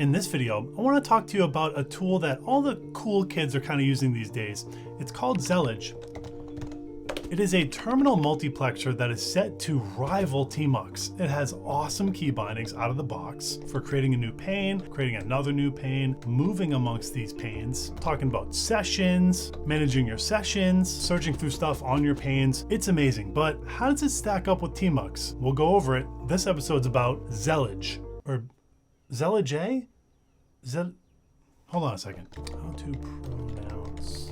In this video, I want to talk to you about a tool that all the cool kids are kind of using these days. It's called Zellij. It is a terminal multiplexer that is set to rival Tmux. It has awesome key bindings out of the box for creating a new pane, creating another new pane, moving amongst these panes, talking about sessions, managing your sessions, searching through stuff on your panes. It's amazing, but how does it stack up with Tmux? We'll go over it. This episode's about Zellij, or Zellij? Hold on a second. How to pronounce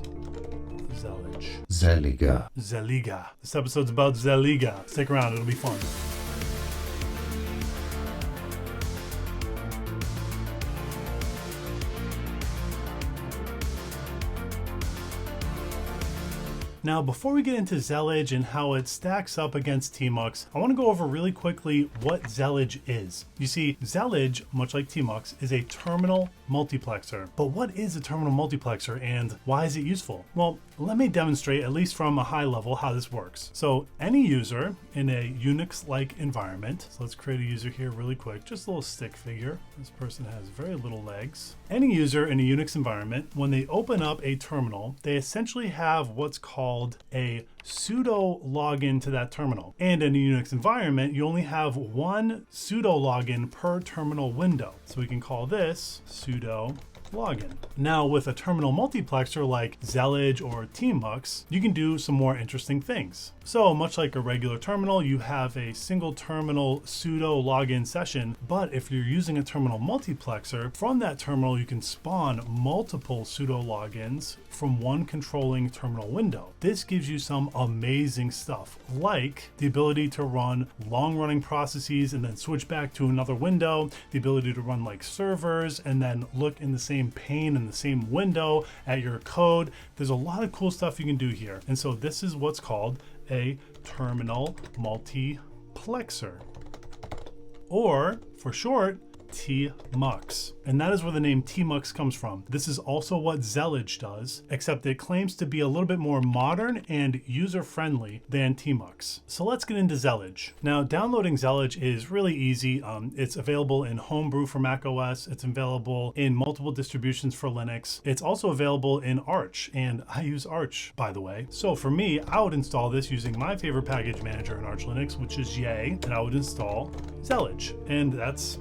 Zellij? Zellij. Zellij. This episode's about Zellij. Stick around, it'll be fun. Now, before we get into Zellij and how it stacks up against Tmux, I want to go over really quickly what Zellij is. You see, Zellij, much like Tmux, is a terminal multiplexer. But what is a terminal multiplexer and why is it useful? Well, let me demonstrate, at least from a high level, how this works. So any user in a Unix-like environment, so let's create a user here really quick, just a little stick figure. This person has very little legs. Any user in a Unix environment, when they open up a terminal, they essentially have what's called a sudo login to that terminal. And in a Unix environment, you only have one sudo login per terminal window. So we can call this sudo login. Now with a terminal multiplexer like Zellij or Tmux, you can do some more interesting things. So much like a regular terminal, you have a single terminal sudo login session, but if you're using a terminal multiplexer, from that terminal you can spawn multiple sudo logins from one controlling terminal window. This gives you some amazing stuff, like the ability to run long-running processes and then switch back to another window, the ability to run like servers and then look in the same pane in the same window at your code. There's a lot of cool stuff you can do here. And so this is what's called a terminal multiplexer, or for short, Tmux. And that is where the name Tmux comes from. This is also what Zellij does, except it claims to be a little bit more modern and user-friendly than Tmux. So let's get into Zellij. Now, downloading Zellij is really easy. It's available in Homebrew for Mac OS. It's available in multiple distributions for Linux. It's also available in Arch, and I use Arch, by the way. So for me, I would install this using my favorite package manager in Arch Linux, which is Yay, and I would install Zellij. And that's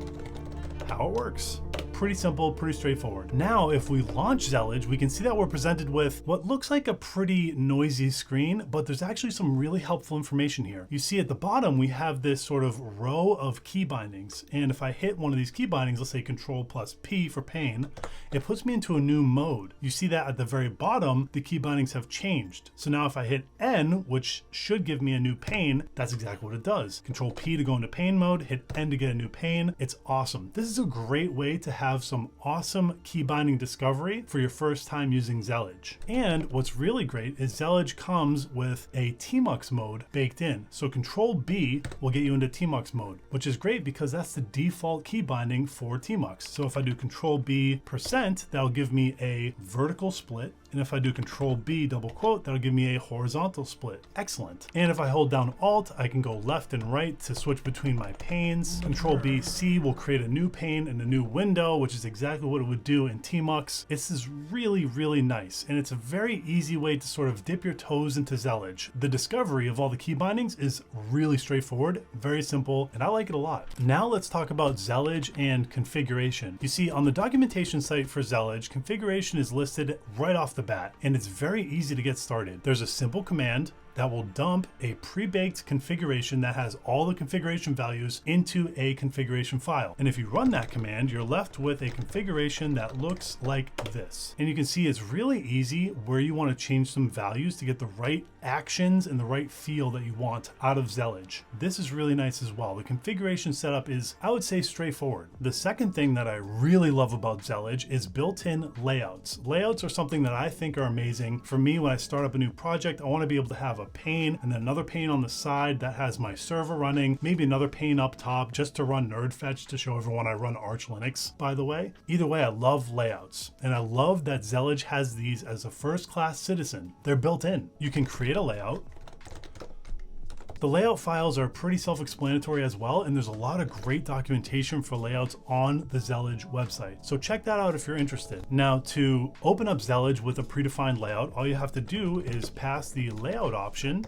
how it works. Pretty simple, pretty straightforward. Now, if we launch Zellij, we can see that we're presented with what looks like a pretty noisy screen, but there's actually some really helpful information here. You see at the bottom, we have this sort of row of key bindings. And if I hit one of these key bindings, let's say Control+P for pane, it puts me into a new mode. You see that at the very bottom, the key bindings have changed. So now if I hit N, which should give me a new pane, that's exactly what it does. Control+P to go into pane mode, hit N to get a new pane. It's awesome. This is a great way to have some awesome key binding discovery for your first time using Zellij. And what's really great is Zellij comes with a Tmux mode baked in. So Control+B will get you into Tmux mode, which is great because that's the default key binding for Tmux. So if I do Control+B%, that'll give me a vertical split. And if I do Control+B double quote, that'll give me a horizontal split. Excellent. And if I hold down Alt, I can go left and right to switch between my panes. Control+B/C will create a new pane and a new window, which is exactly what it would do in Tmux. This is really, really nice. And it's a very easy way to sort of dip your toes into Zellij. The discovery of all the key bindings is really straightforward, very simple, and I like it a lot. Now let's talk about Zellij and configuration. You see, on the documentation site for Zellij, configuration is listed right off the bat, and it's very easy to get started. There's a simple command that will dump a pre-baked configuration that has all the configuration values into a configuration file. And if you run that command, you're left with a configuration that looks like this. And you can see it's really easy where you want to change some values to get the right actions and the right feel that you want out of Zellij. This is really nice as well. The configuration setup is, I would say, straightforward. The second thing that I really love about Zellij is built-in layouts. Layouts are something that I think are amazing. For me, when I start up a new project, I want to be able to have a pane and then another pane on the side that has my server running, maybe another pane up top just to run nerd fetch to show everyone I run Arch Linux, by the way. Either way, I love layouts, and I love that Zellij has these as a first-class citizen. They're built in. You can create a layout, The layout files are pretty self-explanatory as well, and there's a lot of great documentation for layouts on the Zellij website. So check that out if you're interested. Now, to open up Zellij with a predefined layout, all you have to do is pass the layout option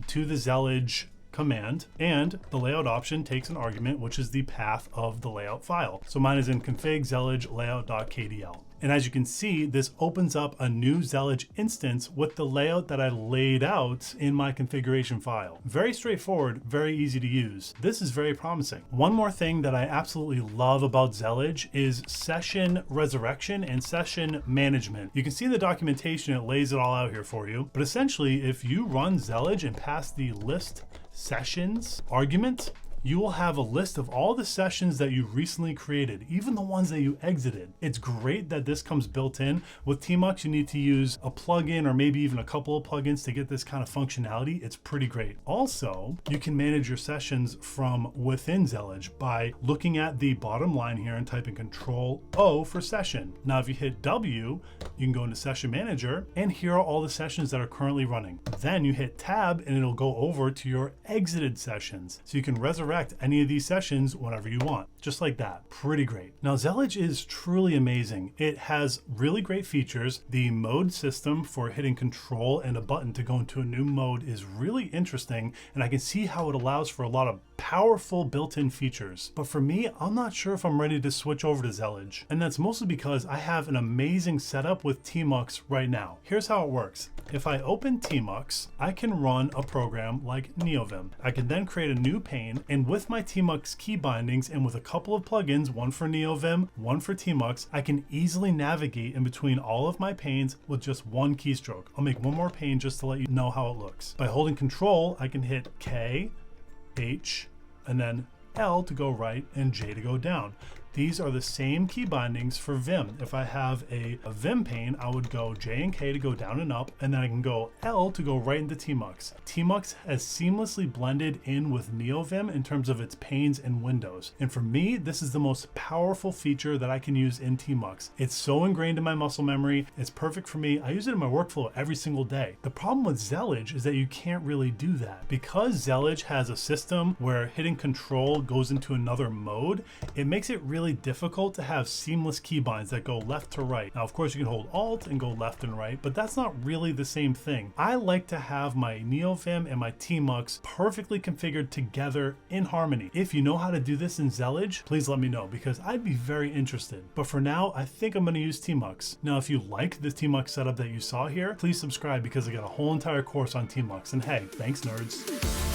to the Zellij command, and the layout option takes an argument, which is the path of the layout file. So mine is in config zellij layout.kdl. And as you can see, this opens up a new Zellij instance with the layout that I laid out in my configuration file. Very straightforward, very easy to use. This is very promising. One more thing that I absolutely love about Zellij is session resurrection and session management. You can see the documentation, it lays it all out here for you. But essentially, if you run Zellij and pass the list sessions argument, you will have a list of all the sessions that you recently created, even the ones that you exited. It's great that this comes built in. With Tmux, you need to use a plugin or maybe even a couple of plugins to get this kind of functionality. It's pretty great. Also, you can manage your sessions from within Zellij by looking at the bottom line here and typing Control O for session. Now, if you hit W, you can go into Session Manager, and here are all the sessions that are currently running. Then you hit Tab and it'll go over to your exited sessions. So you can resurrect any of these sessions whenever you want, just like that. Pretty great. Now, Zellij is truly amazing. It has really great features. The mode system for hitting Control and a button to go into a new mode is really interesting, and I can see how it allows for a lot of powerful built-in features. But for me, I'm not sure if I'm ready to switch over to Zellij, and that's mostly because I have an amazing setup with Tmux right now. Here's how it works. If I open Tmux, I can run a program like NeoVim. I can then create a new pane, and with my Tmux Keybindings and with a couple of plugins, one for NeoVim, one for Tmux, I can easily navigate in between all of my panes with just one keystroke. I'll make one more pane just to let you know how it looks. By holding Control, I can hit K, H, and then L to go right and J to go down. These are the same key bindings for Vim. If I have a Vim pane, I would go J and K to go down and up, and then I can go L to go right into Tmux. Tmux has seamlessly blended in with NeoVim in terms of its panes and windows. And for me, this is the most powerful feature that I can use in Tmux. It's so ingrained in my muscle memory. It's perfect for me. I use it in my workflow every single day. The problem with Zellij is that you can't really do that. Because Zellij has a system where hitting Control goes into another mode, it makes it really difficult to have seamless keybinds that go left to right. Now, of course, you can hold Alt and go left and right, but that's not really the same thing. I like to have my NeoVim and my Tmux perfectly configured together in harmony. If you know how to do this in Zellij, please let me know, because I'd be very interested. But for now, I think I'm going to use Tmux. Now, if you like the Tmux setup that you saw here, please subscribe, because I got a whole entire course on Tmux. And hey, thanks, nerds.